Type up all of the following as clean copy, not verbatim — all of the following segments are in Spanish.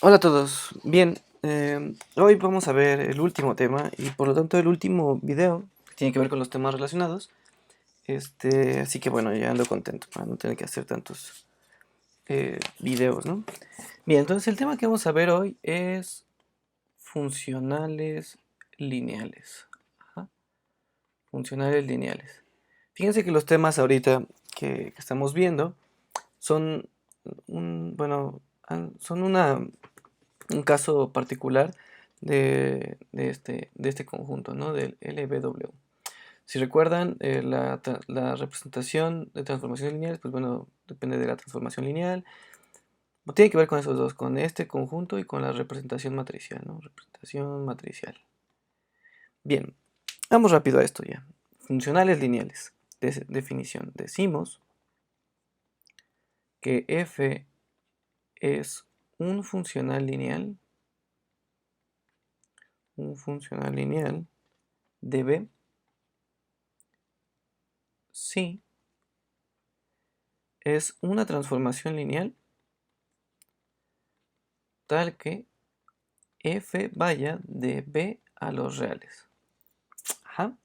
Hola a todos. Bien, hoy vamos a ver el último tema y por lo tanto el último video que tiene que ver con los temas relacionados. Así que bueno, ya ando contento para no tener que hacer tantos videos, ¿no? Bien, entonces el tema que vamos a ver hoy es funcionales lineales. Ajá, funcionales lineales. Fíjense que los temas ahorita que estamos viendo son son un caso particular de este conjunto, ¿no? Del LBW. Si recuerdan, la representación de transformaciones lineales, pues bueno, depende de la transformación lineal. Tiene que ver con esos dos, con este conjunto y con la representación matricial, ¿no? Representación matricial. Bien, vamos rápido a esto ya. Funcionales lineales. Definición. Decimos que f es un funcional lineal de B si es una transformación lineal tal que f vaya de B a los reales. Ajá.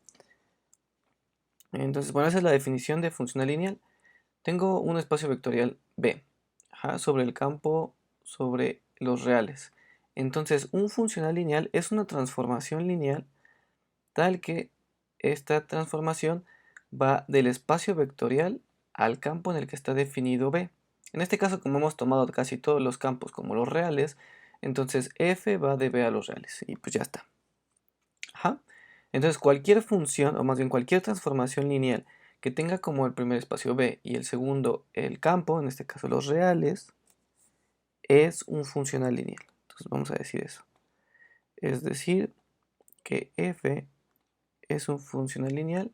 Entonces, bueno, esa es la definición de funcional lineal. Tengo un espacio vectorial B, ajá, sobre el campo sobre los reales. Entonces, un funcional lineal es una transformación lineal tal que esta transformación va del espacio vectorial al campo en el que está definido B. En este caso, como hemos tomado casi todos los campos como los reales, entonces f va de B a los reales y pues ya está. Ajá. Entonces cualquier función, o más bien cualquier transformación lineal que tenga como el primer espacio B y el segundo el campo, en este caso los reales, es un funcional lineal. Entonces vamos a decir eso. Es decir, que f es un funcional lineal,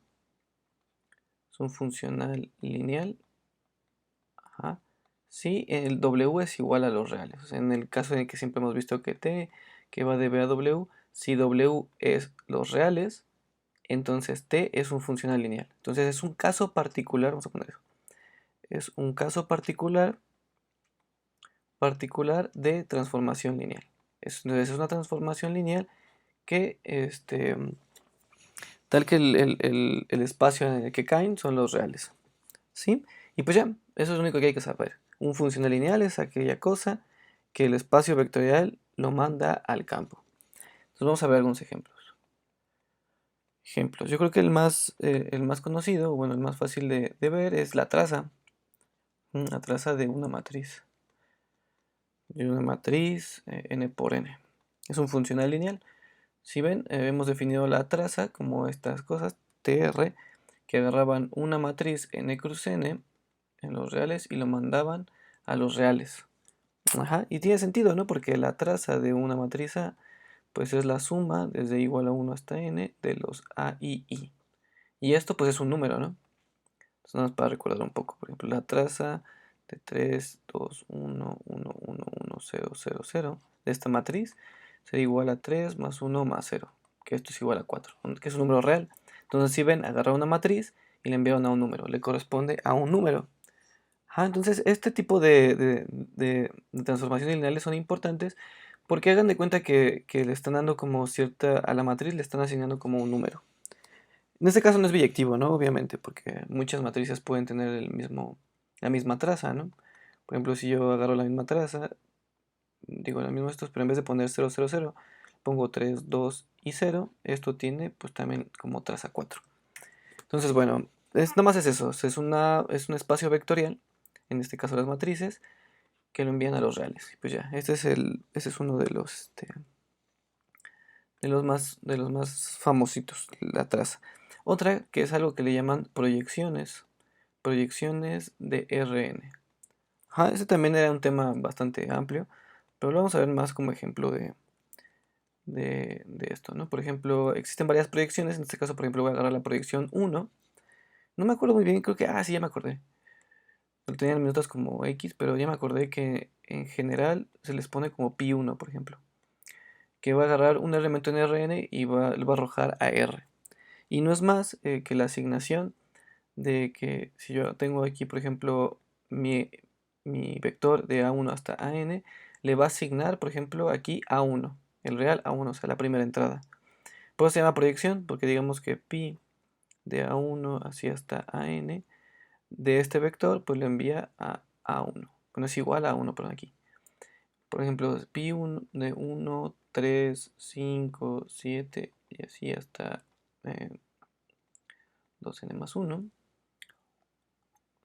ajá, si el W es igual a los reales. O sea, en el caso en el que siempre hemos visto que T, que va de B a W, si W es los reales, entonces T es un funcional lineal. Entonces es un caso particular, vamos a poner eso. Es un caso particular de transformación lineal. Entonces es una transformación lineal que tal que el espacio en el que caen son los reales. ¿Sí? Y pues ya, eso es lo único que hay que saber. Un funcional lineal es aquella cosa que el espacio vectorial lo manda al campo. Entonces vamos a ver algunos ejemplos. Yo creo que el más conocido, bueno, el más fácil de ver es la traza. La traza de una matriz. N por N. Es un funcional lineal. Si ven, hemos definido la traza como estas cosas, TR, que agarraban una matriz N cruz N en los reales y lo mandaban a los reales. Ajá, y tiene sentido, ¿no? Porque la traza de una matriz A, pues es la suma desde igual a 1 hasta N de los A y I. Y esto pues es un número, ¿no? Entonces nada más para recordar un poco. Por ejemplo, la traza de 3, 2, 1, 1, 1, 1, 0, 0, 0 de esta matriz sería igual a 3 más 1 más 0, que esto es igual a 4, que es un número real. Entonces si ven, agarra una matriz y le enviaron a un número, le corresponde a un número. Entonces este tipo de transformaciones lineales son importantes porque hagan de cuenta que le están dando como a la matriz le están asignando como un número. En este caso no es biyectivo, ¿no? Obviamente, porque muchas matrices pueden tener la misma traza, ¿no? Por ejemplo, si yo agarro la misma traza, digo la misma estos, pero en vez de poner 0, 0, 0, pongo 3, 2 y 0, esto tiene pues también como traza 4. Entonces, bueno, nada más es eso, es un espacio vectorial, en este caso las matrices, que lo envían a los reales. Y pues ya, ese es uno de los más famositos, la traza. Otra que es algo que le llaman proyecciones de Rn. Ese también era un tema bastante amplio, pero lo vamos a ver más como ejemplo de esto, ¿no? Por ejemplo, existen varias proyecciones, en este caso, por ejemplo, voy a agarrar la proyección 1. No me acuerdo muy bien, creo que, sí, ya me acordé. Lo tenía en minutos como X, pero ya me acordé que en general se les pone como pi1, por ejemplo. Que va a agarrar un elemento en Rn y le va a arrojar a R. Y no es más que la asignación de que si yo tengo aquí, por ejemplo, mi vector de A1 hasta AN, le va a asignar, por ejemplo, aquí A1, el real A1, o sea, la primera entrada. Por eso se llama proyección, porque digamos que pi de A1 así hasta AN de este vector, pues lo envía a A1. Bueno, es igual a 1, perdón, aquí. Por ejemplo, pi de 1, 3, 5, 7 y así hasta 2n más 1,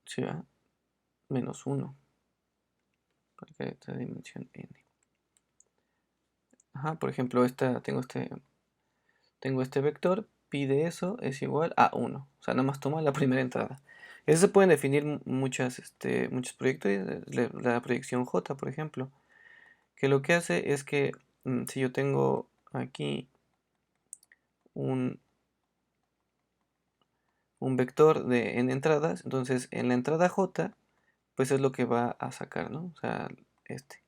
¿sí va? Menos 1, porque esta dimensión n. Ajá, por ejemplo, tengo este vector, pi de eso es igual a 1. O sea, nada más toma la primera entrada. Eso se pueden definir muchos proyectos, la proyección J, por ejemplo, que lo que hace es que si yo tengo aquí un vector de n entradas, entonces en la entrada j, pues es lo que va a sacar, ¿no? O sea, este.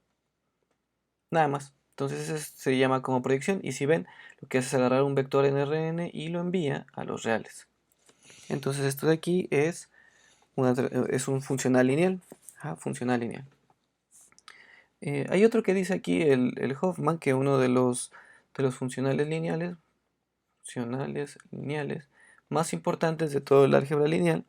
Nada más. Entonces ese se llama como proyección y si ven, lo que hace es agarrar un vector en Rn y lo envía a los reales. Entonces esto de aquí es un funcional lineal. Ajá, funcional lineal. Hay otro que dice aquí el Hoffman que uno de los funcionales lineales más importantes de todo el álgebra lineal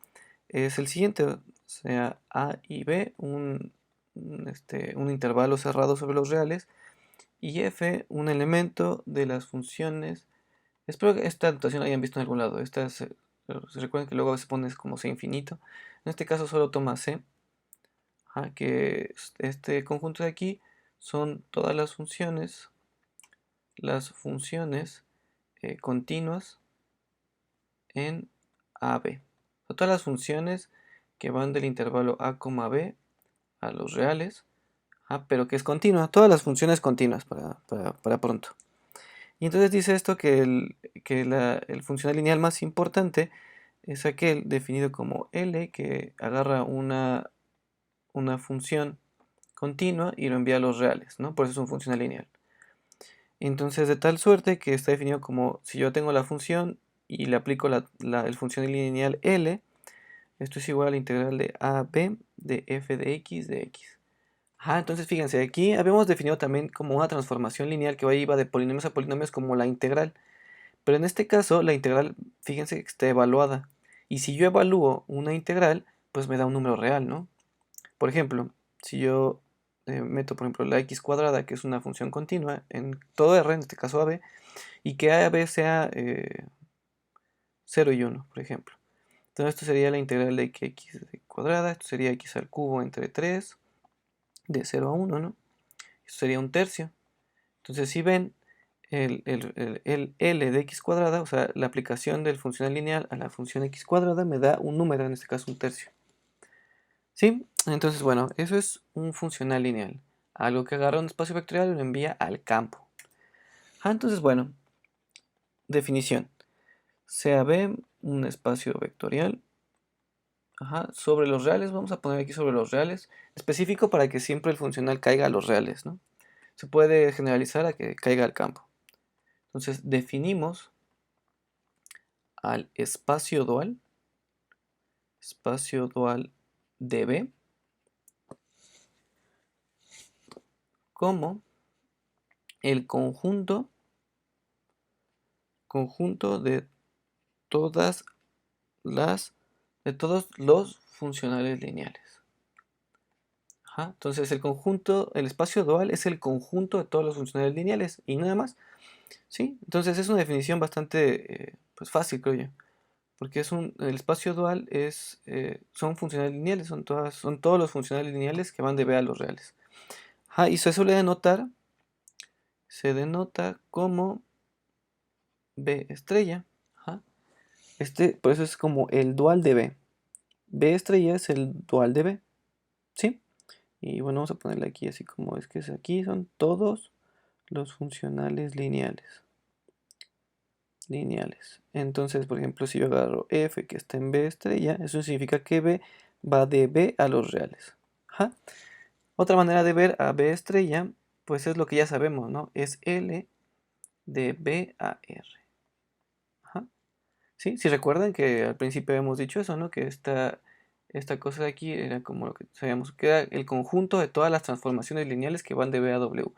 es el siguiente, o sea, A y B, un intervalo cerrado sobre los reales, y F, un elemento de las funciones. Espero que esta notación la hayan visto en algún lado. Se recuerden que luego a veces pones como C infinito. En este caso solo toma C, que este conjunto de aquí son todas las funciones continuas en AB. Todas las funciones que van del intervalo A, B a los reales, pero que es continua. Todas las funciones continuas para pronto. Y entonces dice esto que el funcional lineal más importante es aquel definido como L, que agarra una función continua y lo envía a los reales, ¿no? Por eso es un funcional lineal. Entonces, de tal suerte que está definido como si yo tengo la función y le aplico el funcional lineal L, esto es igual a la integral de AB de f de x de x. Entonces fíjense, aquí habíamos definido también como una transformación lineal que iba de polinomios a polinomios como la integral. Pero en este caso, la integral, fíjense que está evaluada. Y si yo evalúo una integral, pues me da un número real, ¿no? Por ejemplo, si yo meto, por ejemplo, la x cuadrada, que es una función continua, en todo R, en este caso AB, y que AB sea 0 y 1, por ejemplo. Entonces esto sería la integral de x cuadrada, esto sería x al cubo entre 3, de 0 a 1, ¿no? Esto sería un tercio. Entonces si ven, el L de x cuadrada, o sea, la aplicación del funcional lineal a la función x cuadrada me da un número, en este caso un tercio. ¿Sí? Entonces, bueno, eso es un funcional lineal. Algo que agarra un espacio vectorial y lo envía al campo. Entonces, bueno, definición. Sea B un espacio vectorial. Sobre los reales, vamos a poner aquí sobre los reales, específico para que siempre el funcional caiga a los reales, ¿no? Se puede generalizar a que caiga al campo. Entonces, definimos al espacio dual de B como el conjunto todas de todos los funcionales lineales. Entonces el espacio dual es el conjunto de todos los funcionales lineales y nada más. ¿Sí? Entonces es una definición bastante pues fácil, creo yo. Porque el espacio dual son funcionales lineales, son todos los funcionales lineales que van de B a los reales. Y se denota como B estrella. Por eso es como el dual de B. B estrella es el dual de B. ¿Sí? Y bueno, vamos a ponerle aquí así como es que aquí son todos los funcionales lineales. Entonces, por ejemplo, si yo agarro F que está en B estrella, eso significa que B va de B a los reales. Otra manera de ver a B estrella, pues es lo que ya sabemos, ¿no? Es L de B a R. ¿Sí? Si recuerdan que al principio hemos dicho eso, ¿no? Que esta cosa de aquí era como lo que sabíamos, que era el conjunto de todas las transformaciones lineales que van de B a W.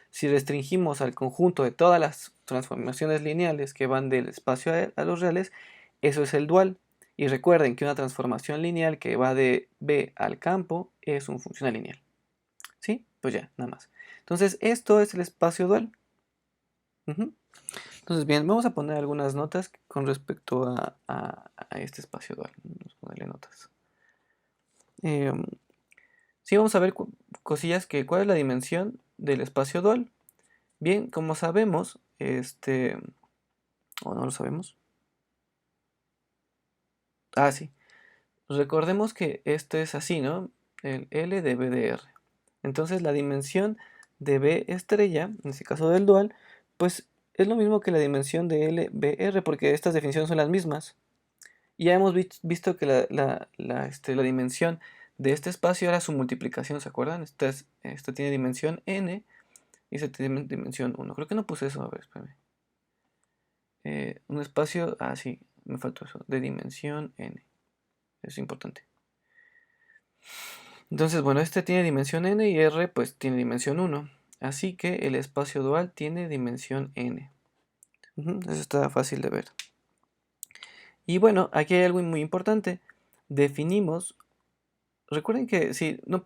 Si restringimos al conjunto de todas las transformaciones lineales que van del espacio a los reales, eso es el dual. Y recuerden que una transformación lineal que va de B al campo es un funcional lineal. ¿Sí? Pues ya, nada más. Entonces, esto es el espacio dual. Entonces, bien, vamos a poner algunas notas con respecto a este espacio dual. Vamos a ponerle notas. Sí, vamos a ver cosillas que, ¿cuál es la dimensión del espacio dual? Bien, como sabemos, o no lo sabemos. Ah, sí. Recordemos que esto es así, ¿no? El L de B de R. Entonces la dimensión de B estrella, en este caso del dual, pues es lo mismo que la dimensión de L, B, R, porque estas definiciones son las mismas. Y ya hemos visto que la dimensión de este espacio era su multiplicación, ¿se acuerdan? Esta tiene dimensión n y esta tiene dimensión 1. Creo que no puse eso, a ver, espérame. Un espacio, sí, me faltó eso, de dimensión n. Es importante. Entonces, bueno, este tiene dimensión n y R pues tiene dimensión 1. Así que el espacio dual tiene dimensión n. Eso está fácil de ver. Y bueno, aquí hay algo muy importante. Definimos, recuerden que si no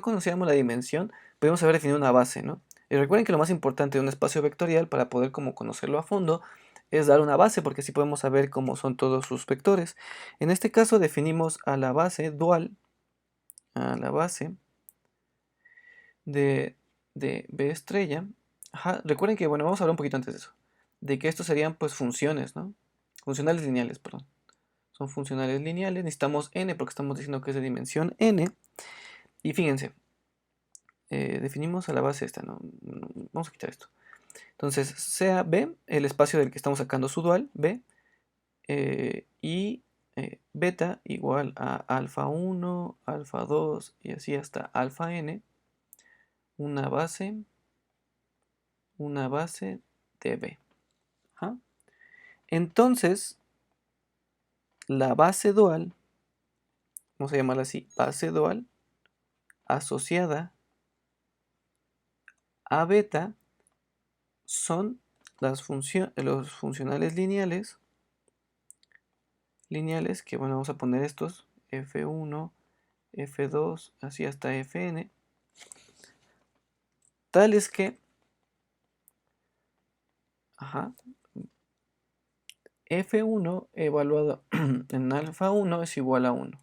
conocíamos la dimensión, podemos haber definido una base, ¿no? Y recuerden que lo más importante de un espacio vectorial para poder como conocerlo a fondo es dar una base, porque así podemos saber cómo son todos sus vectores. En este caso definimos a la base dual, a la base de, B estrella. Recuerden que, bueno, vamos a hablar un poquito antes de eso. De que estos serían pues funciones, ¿no? Funcionales lineales, perdón. Son funcionales lineales. Necesitamos n porque estamos diciendo que es de dimensión n. Y fíjense, definimos a la base esta, ¿no? Vamos a quitar esto. Entonces, sea B, el espacio del que estamos sacando su dual, B, y beta igual a alfa 1, alfa 2 y así hasta alfa n, una base de B. Entonces, la base dual, vamos a llamarla así, base dual asociada a beta son los funcionales lineales que, bueno, vamos a poner estos, F1, F2, así hasta Fn, tales que, F1 evaluado en alfa 1 es igual a 1.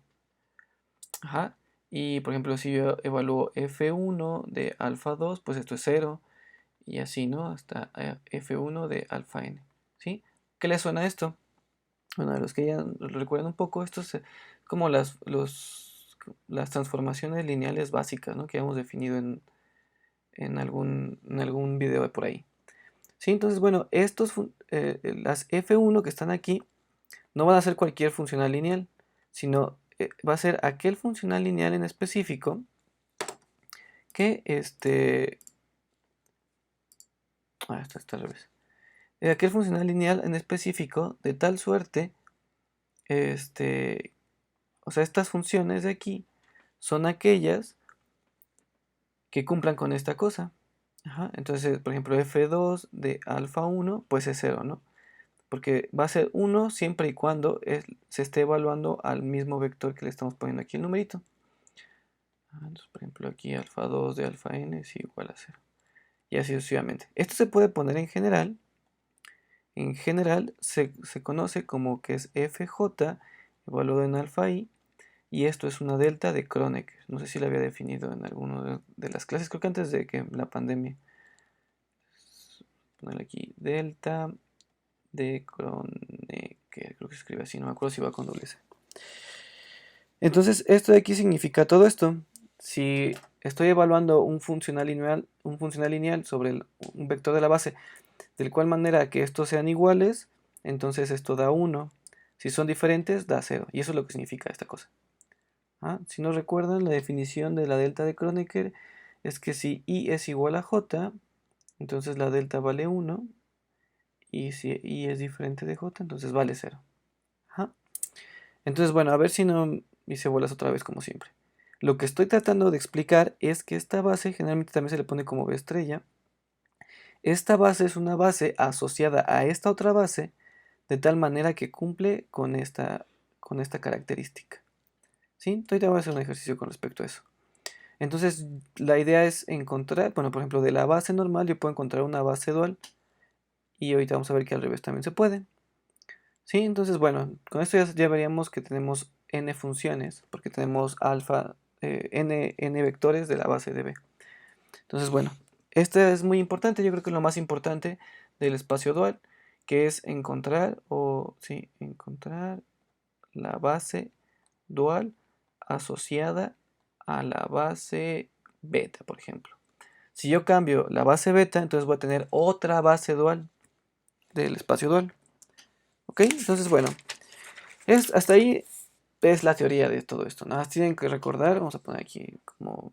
Y por ejemplo, si yo evalúo F1 de alfa 2, pues esto es 0. Y así, ¿no? Hasta F1 de alfa n. ¿Sí? ¿Qué le suena esto? Bueno, a los que ya recuerdan un poco, esto es como las transformaciones lineales básicas, ¿no? Que hemos definido en algún video de por ahí. ¿Sí? Entonces, bueno, las F1 que están aquí no van a ser cualquier funcional lineal, sino va a ser aquel funcional lineal en específico que esto está al revés. Aquel funcional lineal en específico de tal suerte, o sea, estas funciones de aquí son aquellas que cumplan con esta cosa. Entonces, por ejemplo, f2 de alfa 1, pues es 0, ¿no? Porque va a ser 1 siempre y cuando se esté evaluando al mismo vector que le estamos poniendo aquí el numerito. Entonces, por ejemplo, aquí alfa 2 de alfa n es igual a 0. Y así sucesivamente. Esto se puede poner en general. En general se conoce como que es fj evaluado en alfa i. Y esto es una delta de Kronecker. No sé si la había definido en alguna de las clases. Creo que antes de que la pandemia. Poner aquí delta de Kronecker. Creo que se escribe así. No me acuerdo si va con doble C. Entonces, esto de aquí significa todo esto. Si estoy evaluando un funcional lineal sobre un vector de la base, de cual manera que estos sean iguales, entonces esto da 1. Si son diferentes, da 0. Y eso es lo que significa esta cosa. Si no recuerdan, la definición de la delta de Kronecker es que si i es igual a j, entonces la delta vale 1. Y si i es diferente de j, entonces vale 0. Entonces, bueno, a ver si no y se vuelve otra vez como siempre. Lo que estoy tratando de explicar es que esta base generalmente también se le pone como B estrella. Esta base es una base asociada a esta otra base de tal manera que cumple con esta característica. ¿Sí? Entonces te voy a hacer un ejercicio con respecto a eso. Entonces la idea es encontrar, bueno, por ejemplo, de la base normal yo puedo encontrar una base dual y ahorita vamos a ver que al revés también se puede. ¿Sí? Entonces, bueno, con esto ya veríamos que tenemos n funciones, porque tenemos alfa, n vectores de la base de B. Entonces, bueno, esto es muy importante, yo creo que es lo más importante del espacio dual, que es encontrar, sí, encontrar la base dual asociada a la base beta, por ejemplo. Si yo cambio la base beta, entonces voy a tener otra base dual del espacio dual. ¿Ok? Entonces, bueno, hasta ahí es la teoría de todo esto. Nada más tienen que recordar, vamos a poner aquí como